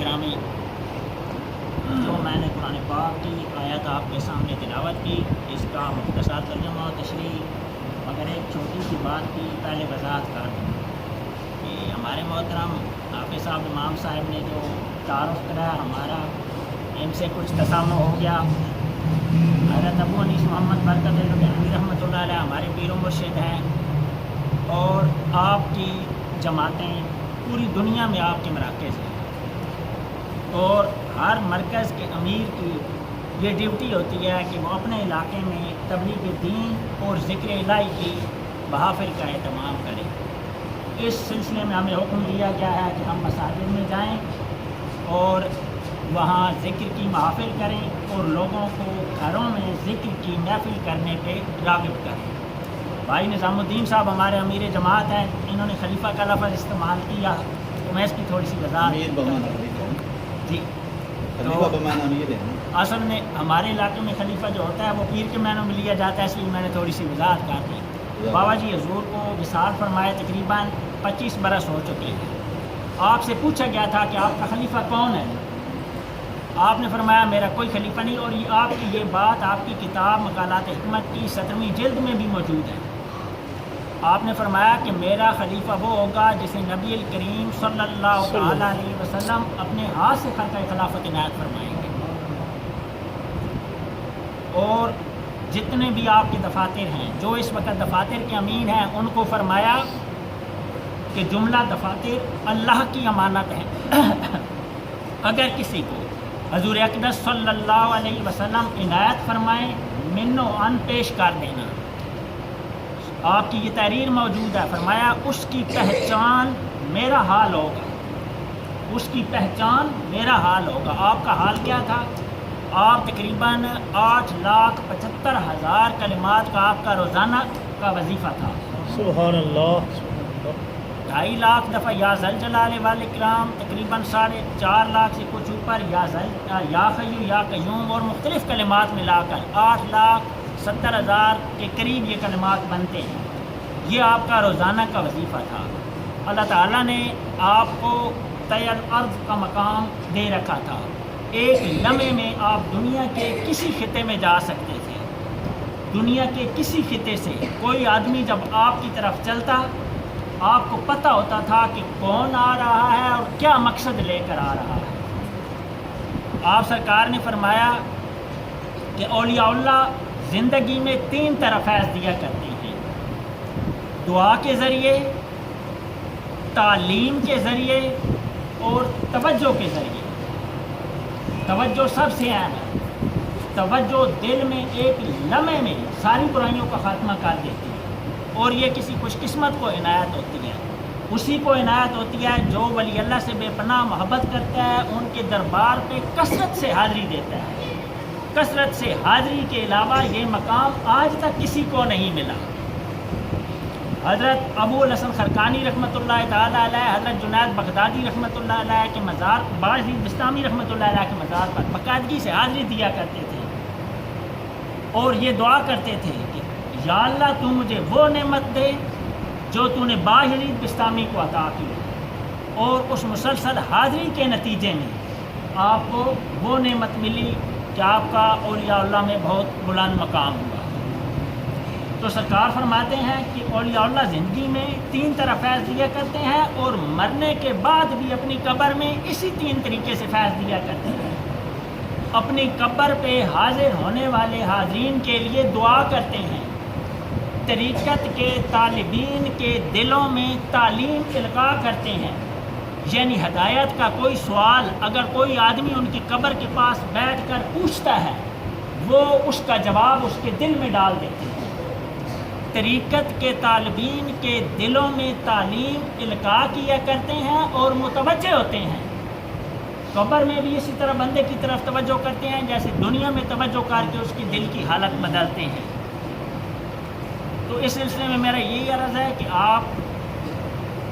گرامی، جو میں نے قرآن پاک کی آیت آپ کے سامنے تلاوت کی، اس کا مختصر ترجمہ و تشریح، مگر ایک چھوٹی سی بات کی پہلے وضاحت کر دوں کہ ہمارے محترم حافظ صاحب امام صاحب نے جو تعارف کرایا ہمارا، ان سے کچھ تسامح ہو گیا۔ حضرت ابو انیس محمد برکت الدین رحمۃ اللہ علیہ ہمارے پیر و مرشد ہیں، اور آپ کی جماعتیں پوری دنیا میں آپ کے مراکز ہیں، اور ہر مرکز کے امیر کی یہ ڈیوٹی ہوتی ہے کہ وہ اپنے علاقے میں تبلیغ دین اور ذکر الہی کی محافل کا اہتمام کریں۔ اس سلسلے میں ہمیں حکم دیا گیا ہے کہ ہم مساجد میں جائیں اور وہاں ذکر کی محافل کریں اور لوگوں کو گھروں میں ذکر کی محفل کرنے پہ راغب کریں۔ بھائی نظام الدین صاحب ہمارے امیر جماعت ہیں، انہوں نے خلیفہ کا لفظ استعمال کیا، تو میں اس کی تھوڑی سی وضاحت جی اصل میں ہمارے علاقے میں خلیفہ جو ہوتا ہے وہ پیر کے معنوں میں لیا جاتا ہے، اس لیے میں نے تھوڑی سی وضاحت کر دی۔ بابا جی حضور کو وصال فرمائے تقریباً 25 برس ہو چکے ہیں۔ آپ سے پوچھا گیا تھا کہ آپ کا خلیفہ کون ہے؟ آپ نے فرمایا میرا کوئی خلیفہ نہیں، اور یہ آپ کی یہ بات آپ کی کتاب مقالات حکمت کی 17ویں جلد میں بھی موجود ہے۔ آپ نے فرمایا کہ میرا خلیفہ وہ ہوگا جسے نبی الکریم صلی اللہ تعالیٰ علیہ وسلم اپنے ہاتھ سے خرقہ خلافت عنایت فرمائیں گے، اور جتنے بھی آپ کے دفاتر ہیں، جو اس وقت دفاتر کے امین ہیں، ان کو فرمایا کہ جملہ دفاتر اللہ کی امانت ہے، اگر کسی کو حضور اقدس صلی اللہ علیہ وسلم عنایت فرمائیں، من و ان پیش کر دینا۔ آپ کی یہ تحریر موجود ہے، فرمایا اس کی پہچان میرا حال ہوگا، اس کی پہچان میرا حال ہوگا۔ آپ کا حال کیا تھا؟ آپ تقریباً 8,75,000 کلمات کا آپ کا روزانہ کا وظیفہ تھا۔ سبحان اللہ۔ 2.5 لاکھ دفعہ یا ذوالجلال والاکرام، تقریباً 4.5 لاکھ سے کچھ اوپر یا خیو یا قیوم، اور مختلف کلمات ملا کر 8,70,000 کے قریب یہ کلمات بنتے ہیں۔ یہ آپ کا روزانہ کا وظیفہ تھا۔ اللہ تعالیٰ نے آپ کو طی الارض کا مقام دے رکھا تھا، ایک لمحے میں آپ دنیا کے کسی خطے میں جا سکتے تھے۔ دنیا کے کسی خطے سے کوئی آدمی جب آپ کی طرف چلتا، آپ کو پتہ ہوتا تھا کہ کون آ رہا ہے اور کیا مقصد لے کر آ رہا ہے۔ آپ سرکار نے فرمایا کہ اولیاء اللہ زندگی میں 3 طرح فیض دیا کرتے ہیں: دعا کے ذریعے، تعلیم کے ذریعے، اور توجہ کے ذریعے۔ توجہ سب سے اہم ہے۔ توجہ دل میں ایک لمحے میں ساری برائیوں کا خاتمہ کر دیتی ہے، اور یہ کسی خوش قسمت کو عنایت ہوتی ہے۔ اسی کو عنایت ہوتی ہے جو ولی اللہ سے بے پناہ محبت کرتا ہے، ان کے دربار پہ کثرت سے حاضری دیتا ہے۔ کثرت سے حاضری کے علاوہ یہ مقام آج تک کسی کو نہیں ملا۔ حضرت ابو الحسن خرقانی رحمۃ اللہ تعالیٰ علیہ، حضرت جنید بغدادی رحمۃ اللہ علیہ کے مزار، باعث بستامی رحمۃ اللہ علیہ کے مزار پر باقاعدگی سے حاضری دیا کرتے تھے، اور یہ دعا کرتے تھے کہ یا اللہ تو مجھے وہ نعمت دے جو تو نے باعث بستامی کو عطا کی، اور اس مسلسل حاضری کے نتیجے میں آپ کو وہ نعمت ملی کہ آپ کا اولیاء اللہ میں بہت بلند مقام ہوا۔ تو سرکار فرماتے ہیں کہ اولیاء اللہ زندگی میں 3 طرح فیض دیا کرتے ہیں، اور مرنے کے بعد بھی اپنی قبر میں اسی 3 طریقے سے فیض دیا کرتے ہیں۔ اپنی قبر پہ حاضر ہونے والے حاضرین کے لیے دعا کرتے ہیں، طریقت کے طالبین کے دلوں میں تعلیم القاء کرتے ہیں، یعنی ہدایت کا کوئی سوال اگر کوئی آدمی ان کی قبر کے پاس بیٹھ کر پوچھتا ہے، وہ اس کا جواب اس کے دل میں ڈال دیتے ہیں۔ طریقت کے طالبین کے دلوں میں تعلیم القاء کیا کرتے ہیں اور متوجہ ہوتے ہیں۔ قبر میں بھی اسی طرح بندے کی طرف توجہ کرتے ہیں جیسے دنیا میں توجہ کر کے اس کی دل کی حالت بدلتے ہیں۔ تو اس سلسلے میں میرا یہی عرض ہے کہ آپ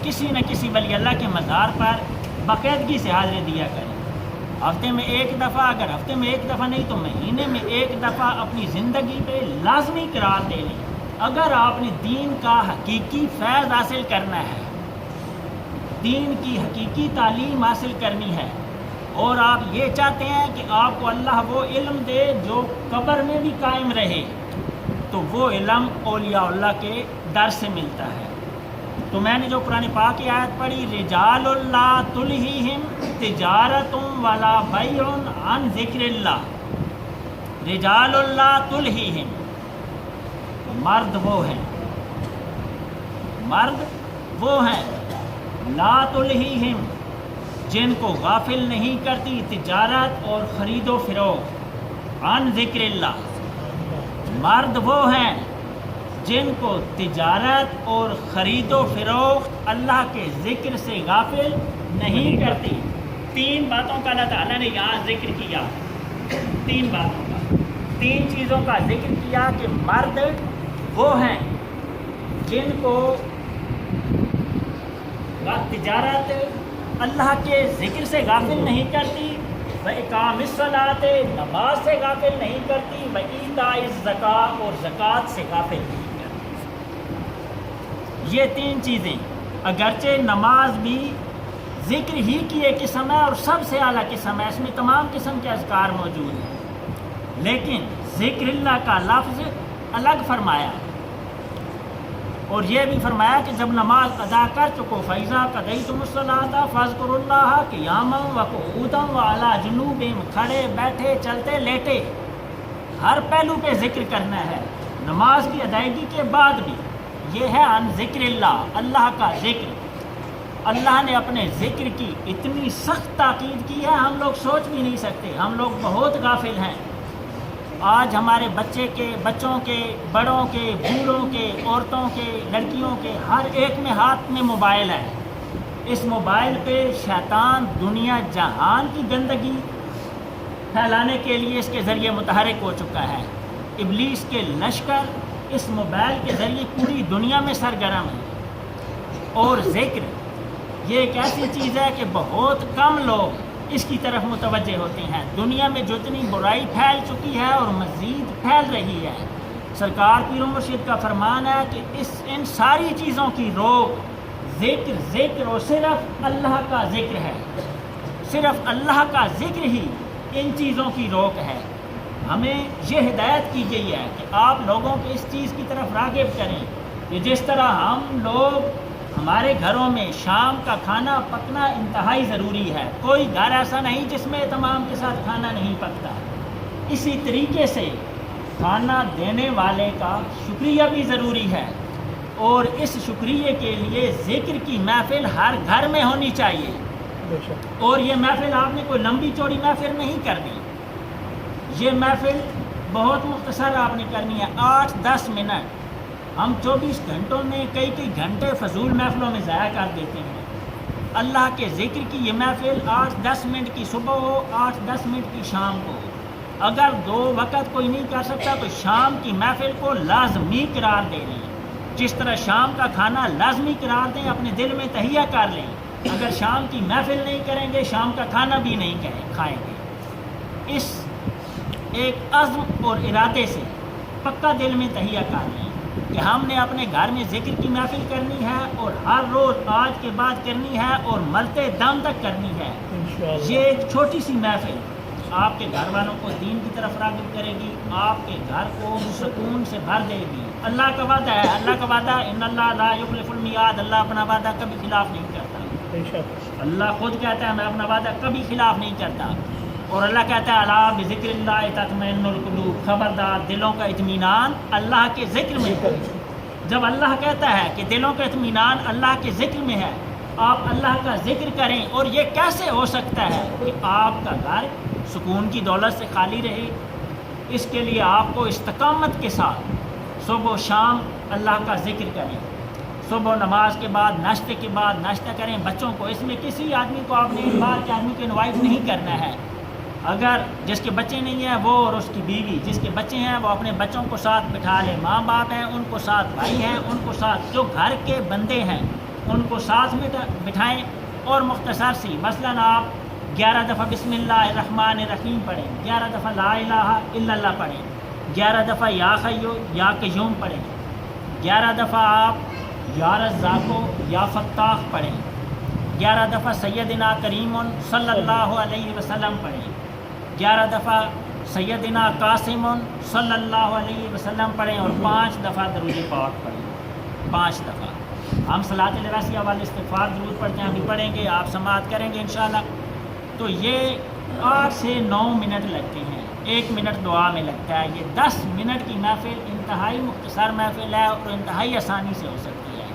کسی نہ کسی ولی اللہ کے مزار پر باقاعدگی سے حاضری دیا کریں۔ ہفتے میں 1 دفعہ، اگر ہفتے میں 1 دفعہ نہیں تو مہینے میں 1 دفعہ اپنی زندگی پہ لازمی قرار دے لیں۔ اگر آپ نے دین کا حقیقی فیض حاصل کرنا ہے، دین کی حقیقی تعلیم حاصل کرنی ہے، اور آپ یہ چاہتے ہیں کہ آپ کو اللہ وہ علم دے جو قبر میں بھی قائم رہے، تو وہ علم اولیاء اللہ کے در سے ملتا ہے۔ تو میں نے جو قرآن پاک کی آیت پڑھی، رجال لا تلہیہم تجارت ولا بیع عن ذکر اللہ، رجال لا تلہیہم، مرد وہ ہیں، مرد وہ ہیں، لا تلہیہم، جن کو غافل نہیں کرتی تجارت اور خرید و فروخت، عن ذکر اللہ، مرد وہ ہیں جن کو تجارت اور خرید و فروخت اللہ کے ذکر سے غافل نہیں کرتی۔ تین باتوں کا اللہ تعالیٰ نے یہاں ذکر کیا، تین باتوں کا، تین چیزوں کا ذکر کیا کہ مرد وہ ہیں جن کو تجارت اللہ کے ذکر سے غافل نہیں کرتی، وَإِقَامِ الصَّلَاةِ، نماز سے غافل نہیں کرتی، وَإِيتَاءِ الزَّکَاۃ، اور زکوٰۃ سے غافل نہیں کرتی۔ یہ تین چیزیں، اگرچہ نماز بھی ذکر ہی کی ایک قسم ہے اور سب سے اعلیٰ قسم ہے، اس میں تمام قسم کے اذکار موجود ہیں، لیکن ذکر اللہ کا لفظ الگ فرمایا، اور یہ بھی فرمایا کہ جب نماز ادا کر چکو فَإِذَا قَضَيْتُمُ الصَّلَاةَ فَاذْكُرُوا اللَّهَ قِيَامًا وَقُعُودًا وَعَلَىٰ جُنُوبِهِمْ، کھڑے بیٹھے چلتے لیٹے، ہر پہلو پہ ذکر کرنا ہے، نماز کی ادائیگی کے بعد بھی۔ یہ ہے عن ذکر اللہ، اللہ کا ذکر۔ اللہ نے اپنے ذکر کی اتنی سخت تاکید کی ہے، ہم لوگ سوچ بھی نہیں سکتے، ہم لوگ بہت غافل ہیں۔ آج ہمارے بچوں کے، بڑوں کے، بوڑھوں کے، عورتوں کے، لڑکیوں کے، ہر ایک میں ہاتھ میں موبائل ہے۔ اس موبائل پہ شیطان دنیا جہان کی گندگی پھیلانے کے لیے اس کے ذریعے متحرک ہو چکا ہے۔ ابلیس کے لشکر اس موبائل کے ذریعے پوری دنیا میں سرگرم ہے، اور ذکر یہ ایک ایسی چیز ہے کہ بہت کم لوگ اس کی طرف متوجہ ہوتے ہیں۔ دنیا میں جتنی برائی پھیل چکی ہے اور مزید پھیل رہی ہے، سرکار پیر و مرشد کا فرمان ہے کہ ان ساری چیزوں کی روک ذکر اور صرف اللہ کا ذکر ہے، صرف اللہ کا ذکر ہی ان چیزوں کی روک ہے۔ ہمیں یہ ہدایت کی گئی ہے کہ آپ لوگوں کو اس چیز کی طرف راغب کریں کہ جس طرح ہم لوگ، ہمارے گھروں میں شام کا کھانا پکنا انتہائی ضروری ہے، کوئی گھر ایسا نہیں جس میں تمام کے ساتھ کھانا نہیں پکتا، اسی طریقے سے کھانا دینے والے کا شکریہ بھی ضروری ہے، اور اس شکریہ کے لیے ذکر کی محفل ہر گھر میں ہونی چاہیے۔ اور یہ محفل آپ نے کوئی لمبی چوڑی محفل نہیں کرنی، یہ محفل بہت مختصر آپ نے کرنی ہے، 8-10 منٹ۔ ہم 24 گھنٹوں میں کئی گھنٹے فضول محفلوں میں ضائع کر دیتے ہیں۔ اللہ کے ذکر کی یہ محفل 8-10 منٹ کی صبح ہو، 8-10 منٹ کی شام کو ہو۔ اگر 2 وقت کوئی نہیں کر سکتا تو شام کی محفل کو لازمی قرار دے لیں، جس طرح شام کا کھانا لازمی قرار دیں، اپنے دل میں تہیہ کر لیں۔ اگر شام کی محفل نہیں کریں گے، شام کا کھانا بھی نہیں کھائیں گے۔ اس ایک عزم اور ارادے سے پکا دل میں تہیہ کر لیں کہ ہم نے اپنے گھر میں ذکر کی محفل کرنی ہے، اور ہر روز آج کے بعد کرنی ہے، اور مرتے دم تک کرنی ہے۔ یہ ایک چھوٹی سی محفل آپ کے گھر والوں کو دین کی طرف راغب کرے گی، آپ کے گھر کو سکون سے بھر دے گی۔ اللہ کا وعدہ ہے، اللہ کا وعدہ، ان اللہ لا یخلف المیعاد، اللہ اپنا وعدہ کبھی خلاف نہیں کرتا۔ اللہ خود کہتا ہے میں اپنا وعدہ کبھی خلاف نہیں کرتا، اور اللہ کہتا ہے الا بذکر اللہ تطمئن القلوب، خبردار دلوں کا اطمینان اللہ کے ذکر میں ہے۔ جب اللہ کہتا ہے کہ دلوں کا اطمینان اللہ کے ذکر میں ہے، آپ اللہ کا ذکر کریں۔ اور یہ کیسے ہو سکتا ہے کہ آپ کا گھر سکون کی دولت سے خالی رہے؟ اس کے لیے آپ کو استقامت کے ساتھ صبح و شام اللہ کا ذکر کریں، صبح نماز کے بعد، ناشتے کے بعد ناشتہ کریں۔ بچوں کو، اس میں کسی آدمی کو آپ نے باہر کے آدمی کو انوائٹ نہیں کرنا ہے۔ اگر جس کے بچے نہیں ہیں وہ اور اس کی بیوی، جس کے بچے ہیں وہ اپنے بچوں کو ساتھ بٹھا لیں، ماں باپ ہیں ان کو ساتھ، بھائی ہیں ان کو ساتھ، جو گھر کے بندے ہیں ان کو ساتھ میں بٹھائیں، اور مختصر سی مثلاً آپ 11 دفعہ بسم اللہ الرحمن الرحیم پڑھیں، 11 دفعہ لا الہ الا اللہ پڑھیں، 11 دفعہ یا حیو یا قیوم پڑھیں، 11 دفعہ آپ یا رزاق یا فتاح پڑھیں، 11 دفعہ سیدنا کریم صلی اللہ علیہ وسلم پڑھیں، 11 دفعہ سیدنا قاسم صلی اللہ علیہ وسلم پڑھیں، اور 5 دفعہ درود پاک پڑھیں، 5 دفعہ۔ ہم صلاۃ الراسیہ والے استغفار درود پڑھتے ہیں، ابھی پڑھیں گے، آپ سماعت کریں گے انشاءاللہ۔ تو یہ 8 سے 9 منٹ لگتے ہیں، 1 منٹ دعا میں لگتا ہے۔ یہ 10 منٹ کی محفل انتہائی مختصر محفل ہے اور انتہائی آسانی سے ہو سکتی ہے۔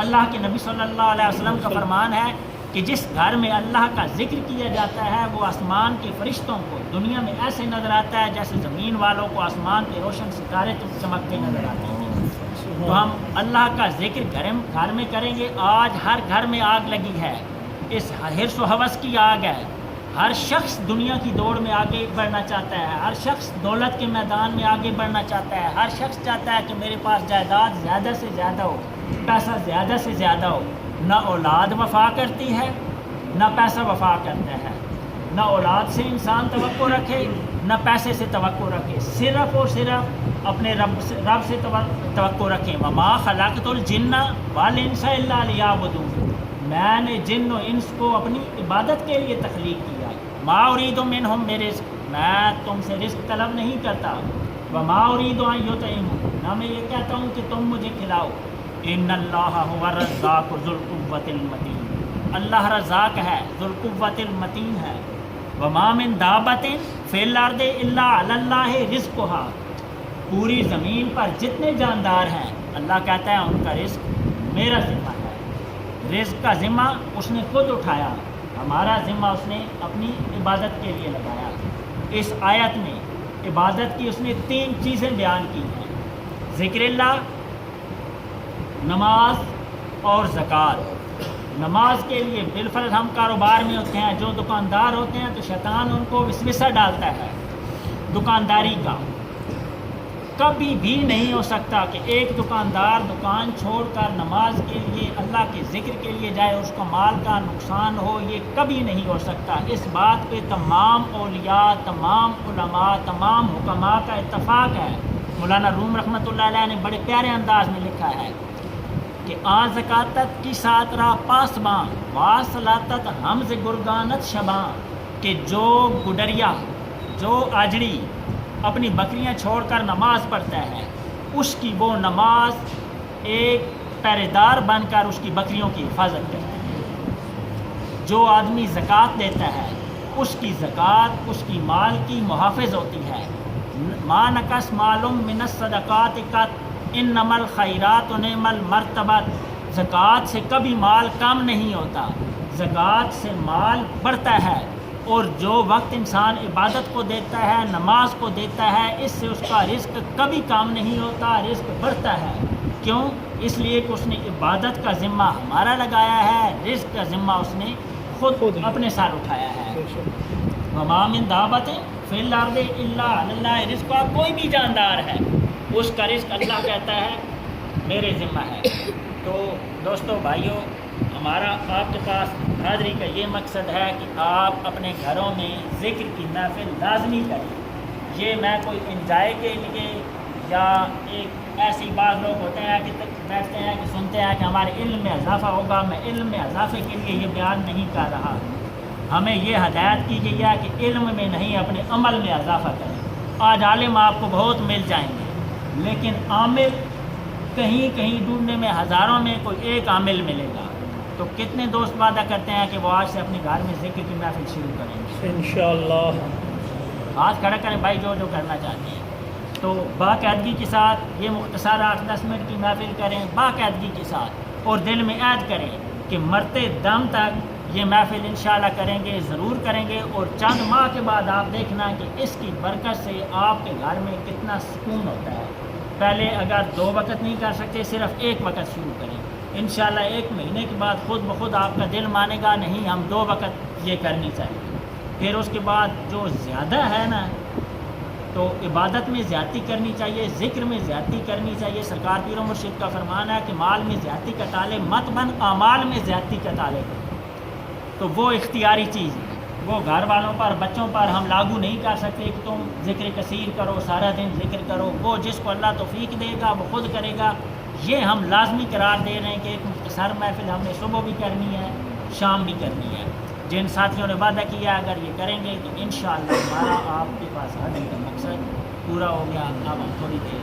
اللہ کے نبی صلی اللہ علیہ وسلم کا فرمان ہے کہ جس گھر میں اللہ کا ذکر کیا جاتا ہے وہ آسمان کے فرشتوں کو دنیا میں ایسے نظر آتا ہے جیسے زمین والوں کو آسمان کے روشن ستارے چمکتے نظر آتے ہیں۔ تو ہم اللہ کا ذکر گھر میں کریں گے۔ آج ہر گھر میں آگ لگی ہے، اس حرص و ہوس کی آگ ہے۔ ہر شخص دنیا کی دوڑ میں آگے بڑھنا چاہتا ہے، ہر شخص دولت کے میدان میں آگے بڑھنا چاہتا ہے، ہر شخص چاہتا ہے کہ میرے پاس جائیداد زیادہ سے زیادہ ہو، پیسہ زیادہ سے زیادہ ہو۔ نہ اولاد وفا کرتی ہے، نہ پیسہ وفا کرتا ہے۔ نہ اولاد سے انسان توقع رکھے، نہ پیسے سے توقع رکھے، صرف اور صرف اپنے رب سے توقع رکھیں۔ وما خلقت الجن والانس الا لیعبدون، میں نے جن و انس کو اپنی عبادت کے لیے تخلیق کیا۔ ما ارید منہم من رزق، میں تم سے رزق طلب نہیں کرتا۔ وما ارید ان یطعمون، نہ میں یہ کہتا ہوں کہ تم مجھے کھلاؤ۔ ان اللہ هو الرزاق ذو القوۃ المتین، اللہ رزاق ہے، ذو القوۃ المتین ہے۔ وما من دابۃ فی الارض الا علی اللہ رزقها، پوری زمین پر جتنے جاندار ہیں اللہ کہتا ہے ان کا رزق میرا ذمہ ہے۔ رزق کا ذمہ اس نے خود اٹھایا، ہمارا ذمہ اس نے اپنی عبادت کے لیے لگایا۔ اس آیت میں عبادت کی اس نے 3 چیزیں بیان کی ہیں، ذکر اللہ، نماز اور زکوٰۃ۔ نماز کے لیے بالفرض ہم کاروبار میں ہوتے ہیں، جو دکاندار ہوتے ہیں تو شیطان ان کو وسوسہ ڈالتا ہے دکانداری کا۔ کبھی بھی نہیں ہو سکتا کہ ایک دکاندار دکان چھوڑ کر نماز کے لیے، اللہ کے ذکر کے لیے جائے، اس کو مال کا نقصان ہو، یہ کبھی نہیں ہو سکتا۔ اس بات پہ تمام اولیاء، تمام علماء، تمام حکماء کا اتفاق ہے۔ مولانا روم رحمۃ اللہ علیہ نے بڑے پیارے انداز میں لکھا ہے کہ آن زکاتت کی سات راہ پاسباں واصلاتت حمز گرگانت شباں، کہ جو گڈریا، جو آجڑی اپنی بکریاں چھوڑ کر نماز پڑھتا ہے، اس کی وہ نماز ایک پہرے دار بن کر اس کی بکریوں کی حفاظت کرتا ہے۔ جو آدمی زکوٰۃ دیتا ہے اس کی زکوٰۃ اس کی مال کی محافظ ہوتی ہے۔ ما نقص معلوم من الصدقات قط انما الخیرات نعم المرتبت، زکوٰۃ سے کبھی مال کم نہیں ہوتا، زکوٰۃ سے مال بڑھتا ہے۔ اور جو وقت انسان عبادت کو دیتا ہے، نماز کو دیتا ہے، اس سے اس کا رزق کبھی کم نہیں ہوتا، رزق بڑھتا ہے۔ کیوں؟ اس لیے کہ اس نے عبادت کا ذمہ ہمارا لگایا ہے، رزق کا ذمہ اس نے خود اپنے ساتھ اٹھایا ہے۔ وما من دابۃ فی الارض الا علی اللہ رزقها، کوئی بھی جاندار ہے اس کا رزق اللہ کہتا ہے میرے ذمہ ہے۔ تو دوستو بھائیوں، ہمارا آپ کے پاس حاضری کا یہ مقصد ہے کہ آپ اپنے گھروں میں ذکر کی محفل لازمی کریں۔ یہ میں کوئی انجوائے کے لیے یا ایک ایسی بعض لوگ ہوتے ہیں کہ بیٹھتے ہیں کہ سنتے ہیں کہ ہمارے علم میں اضافہ ہوگا، میں علم میں اضافے کے لیے یہ بیان نہیں کر رہا۔ ہمیں یہ ہدایت کی گئی ہے کہ علم میں نہیں، اپنے عمل میں اضافہ کریں۔ آج عالم آپ کو بہت مل جائیں گے، لیکن عامل کہیں کہیں ڈھونڈنے میں ہزاروں میں کوئی ایک عامل ملے گا۔ تو کتنے دوست وعدہ کرتے ہیں کہ وہ آج سے اپنے گھر میں ذکر کی محفل شروع کریں گے؟ انشاءاللہ ہاتھ کھڑا کریں بھائی جو کرنا چاہتے ہیں۔ تو باقاعدگی کے ساتھ یہ مختصر 8-10 منٹ کی محفل کریں باقاعدگی کے ساتھ، اور دل میں عہد کریں کہ مرتے دم تک یہ محفل انشاءاللہ کریں گے، ضرور کریں گے۔ اور چند ماہ کے بعد آپ دیکھنا کہ اس کی برکت سے آپ کے گھر میں کتنا سکون ہوتا ہے۔ پہلے اگر 2 وقت نہیں کر سکتے، صرف 1 وقت شروع کریں، انشاءاللہ 1 مہینے کے بعد خود بخود آپ کا دل مانے گا نہیں ہم 2 وقت یہ کرنی چاہیے۔ پھر اس کے بعد جو زیادہ ہے نا، تو عبادت میں زیادتی کرنی چاہیے، ذکر میں زیادتی کرنی چاہیے۔ سرکار پیر و مرشد کا فرمان ہے کہ مال میں زیادتی کا طالب مت بن، اعمال میں زیادتی کا طالب۔ تو وہ اختیاری چیز ہے، وہ گھر والوں پر، بچوں پر ہم لاگو نہیں کر سکتے کہ تم ذکر کثیر کرو، سارا دن ذکر کرو۔ وہ جس کو اللہ توفیق دے گا وہ خود کرے گا۔ یہ ہم لازمی قرار دے رہے ہیں کہ ایک مختصر محفل ہم نے صبح بھی کرنی ہے، شام بھی کرنی ہے۔ جن ساتھیوں نے وعدہ کیا اگر یہ کریں گے تو انشاءاللہ ہمارا آپ کے پاس آنے کا مقصد پورا ہو گیا۔ اب ہم تھوڑی دیر